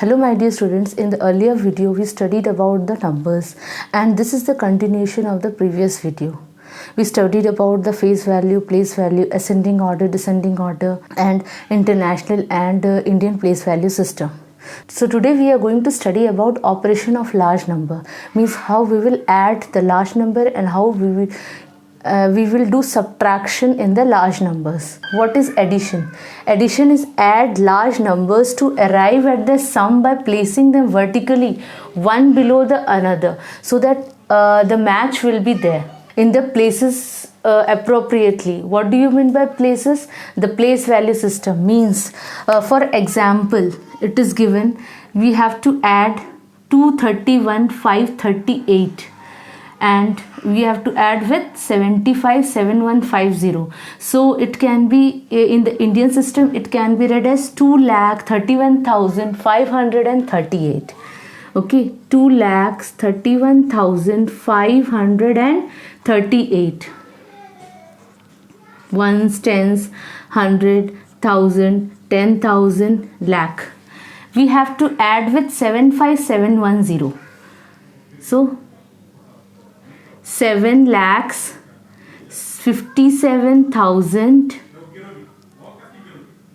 Hello my dear students, in the earlier video we studied about the numbers and this is the continuation of the previous video. We studied about the face value, place value, ascending order, descending order and international and Indian place value system. So today we are going to study about operation of large number, means how we will add the large number and how we will do subtraction in the large numbers. What is addition? Addition is add large numbers to arrive at the sum by placing them vertically one below the another so that the match will be there in the places appropriately. What do you mean by places? The place value system means, for example, it is given we have to add 231 538 and we have to add with 75 7150. So it can be in the Indian system, it can be read as 2,31,538. Okay, 2,31,538. Ones, tens, 100, 1,000, 10,000, lakh. We have to add with 75710. So 7 lakhs 57,000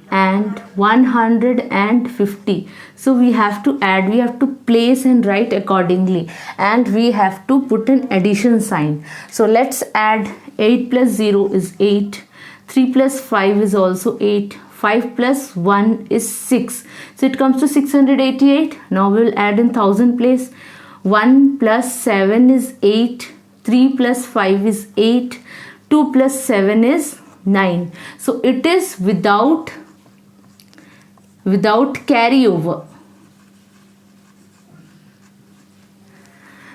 and 150. So we have to add, we have to place and write accordingly, and we have to put an addition sign. So let's add 8 plus 0 is 8, 3 plus 5 is also 8, 5 plus 1 is 6. So it comes to 688. Now we will add in 1000 place. 1 plus 7 is 8. 3 plus 5 is 8, 2 plus 7 is 9. So it is without carryover.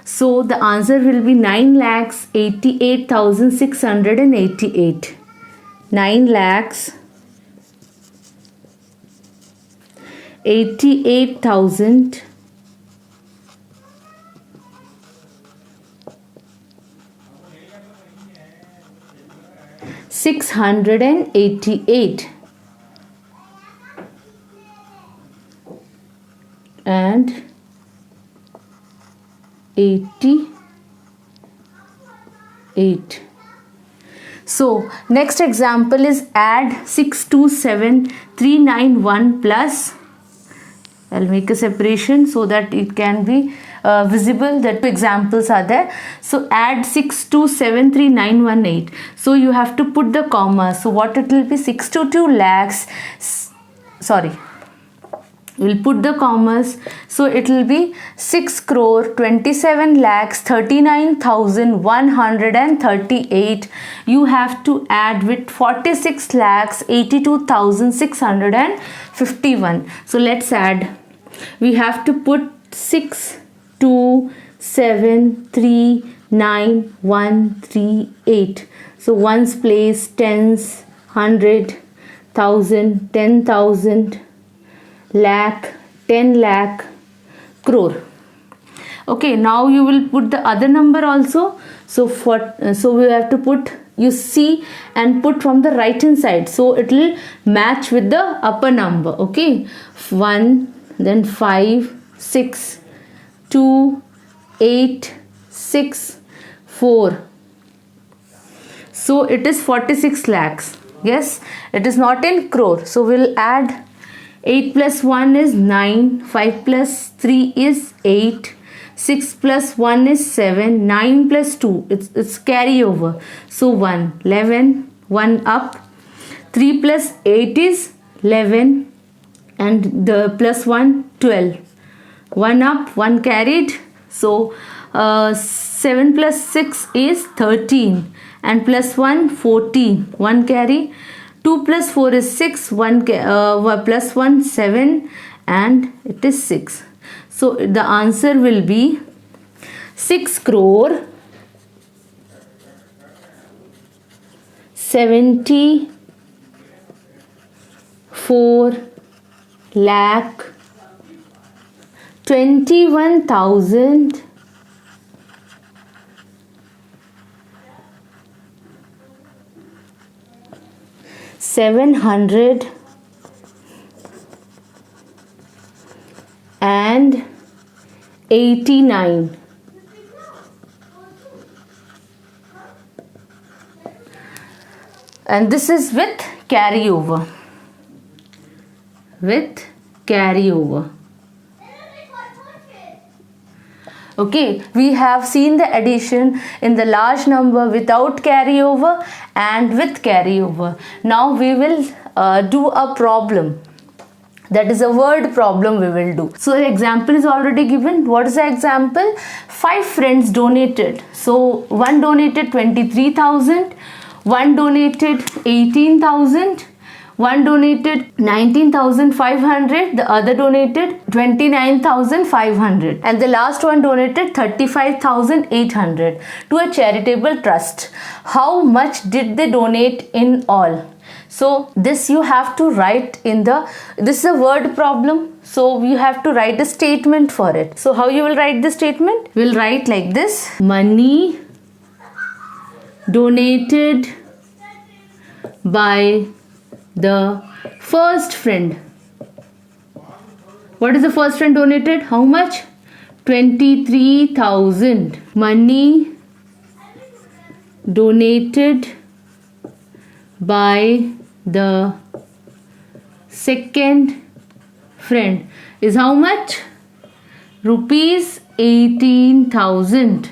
So the answer will be 9,88,688. 9,88,688. And 88. So next example is add 627,391 plus, I'll make a separation so that it can be visible that two examples are there. So add 627,391,8. So you have to put the comma. So what it will be? 622 lakhs. Sorry. We'll put the commas. So it will be 6 crore 27 lakhs 39,138. You have to add with 46 lakhs 82,651. So let's add. We have to put 6 2 7 3 9 1 3 8. So ones place, tens, 100, 1,000, 10,000, lakh, 10 lakh, crore. Okay, now you will put the other number also. So we have to put, you see, and put from the right hand side, so it will match with the upper number. Okay, 1, then 5, 6, 2, 8, 6, 4. So it is 46 lakhs. Yes, it is not in crore. So we'll add 8 plus 1 is 9, 5 plus 3 is 8, 6 plus 1 is 7, 9 plus 2, it's carryover. So 1, 11, 1 up, 3 plus 8 is 11 and the plus 1, 12. 1 up, 1 carried. So 7 plus 6 is 13 and plus 1, 14. 1 carry. 2 plus 4 is 6, 1 plus 1, 7 and it is 6. So the answer will be 6 crore 74 lakh 21,000 700 and 89. And this is with carryover. With carryover. Okay, we have seen the addition in the large number without carryover and with carryover. Now we will do a problem. That is a word problem we will do. So the example is already given. What is the example? 5 friends donated. So one donated 23,000, one donated 18,000, one donated 19,500, the other donated 29,500, and the last one donated 35,800 to a charitable trust. How much did they donate in all? So this you have to write in the, this is a word problem, so you have to write a statement for it. So how you will write the statement? We'll write like this: money donated by the first friend. What is the first friend donated? How much? 23,000. Money donated by the second friend is how much? Rupees 18,000.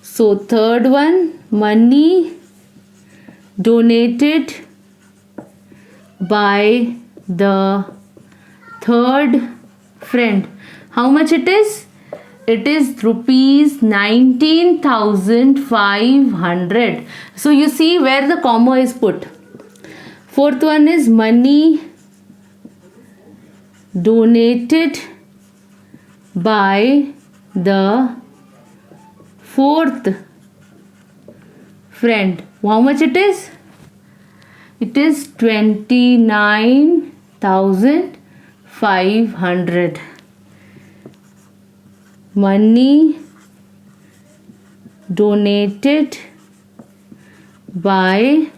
So third one, money donated by the third friend. How much it is? It is rupees 19,500. So you see where the comma is put. Fourth one is money donated by the fourth friend. How much it is? It is 29,500. Money donated by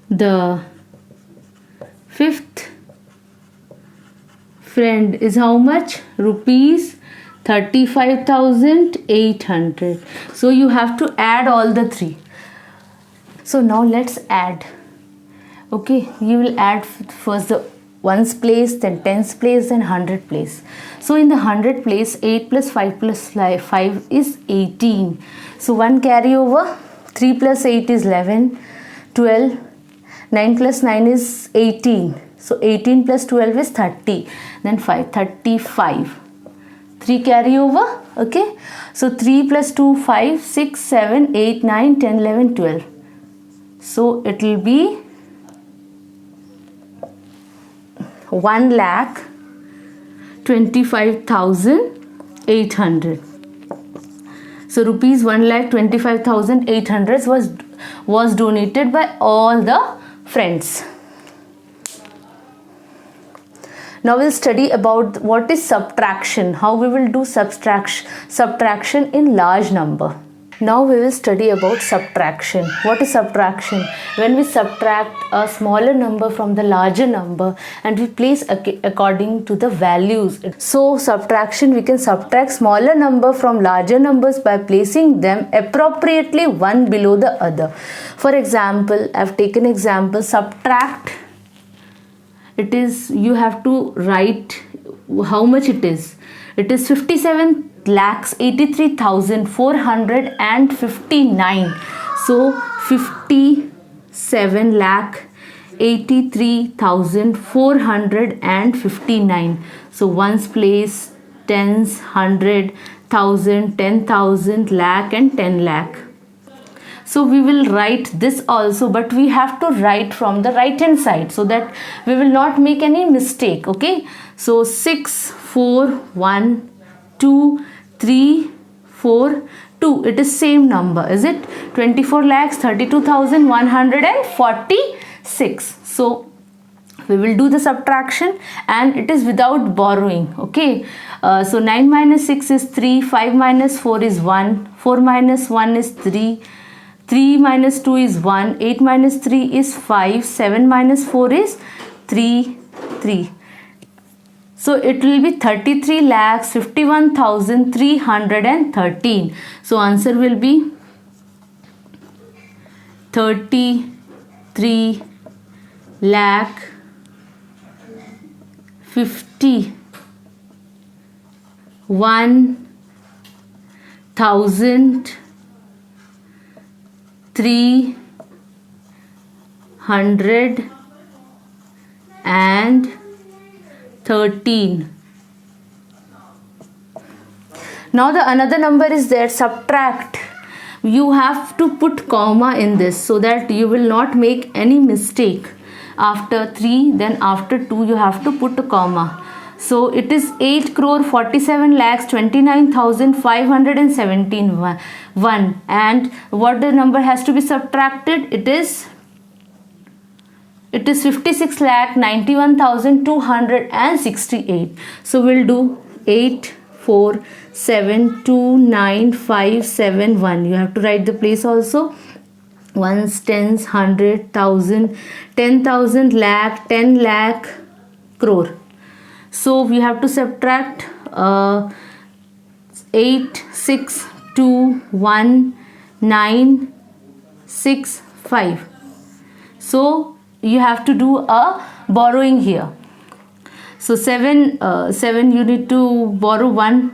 the fifth friend is how much? Rupees 35,800. So you have to add all the three. So now let's add. Okay, you will add first the ones place, then tens place, then 100 place. So in the 100 place, 8 plus 5 plus 5 is 18. So one carryover, 3 plus 8 is 11, 12, 9 plus 9 is 18. So 18 plus 12 is 30, then 5, 35. 3 carryover, okay. So 3 plus 2, 5, 6, 7, 8, 9, 10, 11, 12. So it will be 1,25,800. So rupees 1,25,800 was donated by all the friends. Now we'll study about what is subtraction, how we will do subtraction in large number. Now we will study about subtraction. What is subtraction? When we subtract a smaller number from the larger number and we place according to the values. So subtraction, we can subtract smaller number from larger numbers by placing them appropriately one below the other. For example, I've taken example subtract. It is, you have to write how much it is. It is 57,83,459. So 57,83,459. So ones place, tens, 100, 1,000, 10,000, lakh and 10 lakh. So we will write this also, but we have to write from the right hand side so that we will not make any mistake. Okay. So 6, 4, 1, 2, 3, 4, 2. It is same number, is it? 24 lakhs 32,146. So we will do the subtraction and it is without borrowing. Okay. So 9 minus 6 is 3, 5 minus 4 is 1, 4 minus 1 is 3, 3 minus 2 is 1, 8 minus 3 is 5, 7 minus 4 is 3, 3. So it will be 33,51,313. So answer will be 33 lakh 51,313. Now the another number is there, subtract. You have to put comma in this so that you will not make any mistake. After 3, then after 2 you have to put a comma. So it is 8,47,29,517 and what the number has to be subtracted? It is 56,91,268. So we'll do 84729,571. You have to write the place also. Ones, tens, 100,000, 10,000, lakh, 10 lakh, crore. So we have to subtract 8621965. So you have to do a borrowing here. So 7 you need to borrow 1.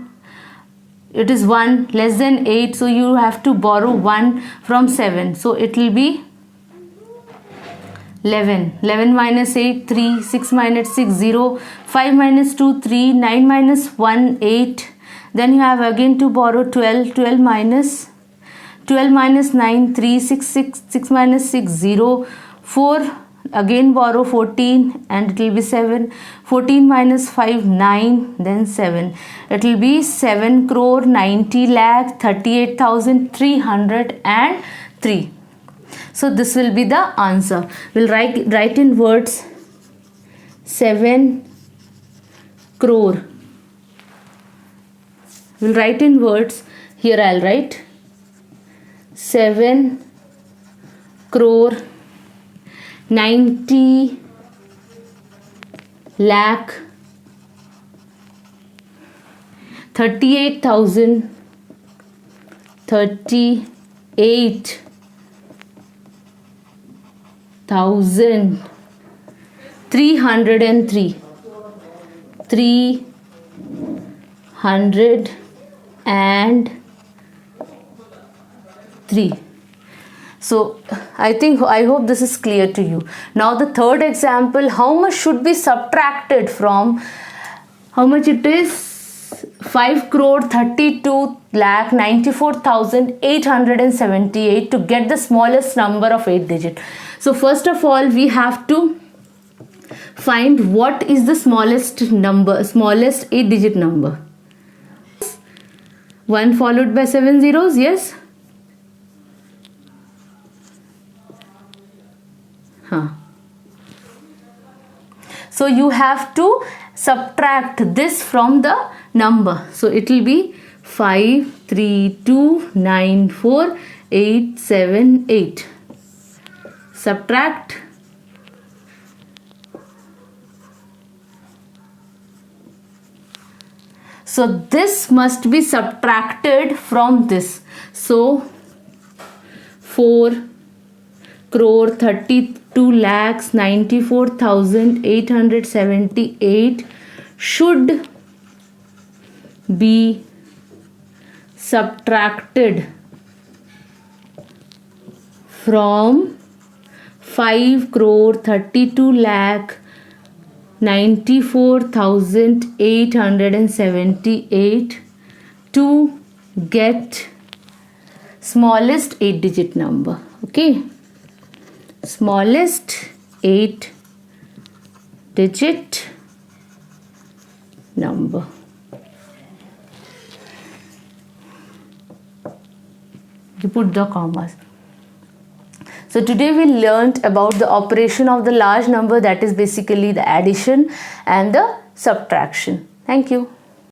It is 1 less than 8, so you have to borrow 1 from 7. So it will be 11. 11 minus 8, 3. 6 minus 6, 0. 5 minus 2, 3. 9 minus 1, 8. Then you have again to borrow 12. 12 minus 9, 3. 6 minus 6, 0. 4. Again borrow 14 and it will be 7. 14 minus 5, 9, then 7. It will be 7 crore 90 lakh 38,303. So this will be the answer. We'll write in words 7 crore. We'll write in words. Here I'll write 7 crore 90 lakh 38,303. 303. So I hope this is clear to you. Now the third example, how much should be subtracted from, how much it is? 5 crore 32 lakh 94,878 to get the smallest number of 8 digit. So first of all we have to find what is the smallest 8 digit number. 1 followed by 7 zeros, yes? So you have to subtract this from the number. So it will be 53294,878. Subtract. So this must be subtracted from this. So 4 crore 32 lakhs 94,878 should be subtracted from 5 crore 32 lakh 94,878 to get smallest 8 digit number. Okay, smallest 8 digit number. You put the commas. So today we learnt about the operation of the large number, that is basically the addition and the subtraction. Thank you.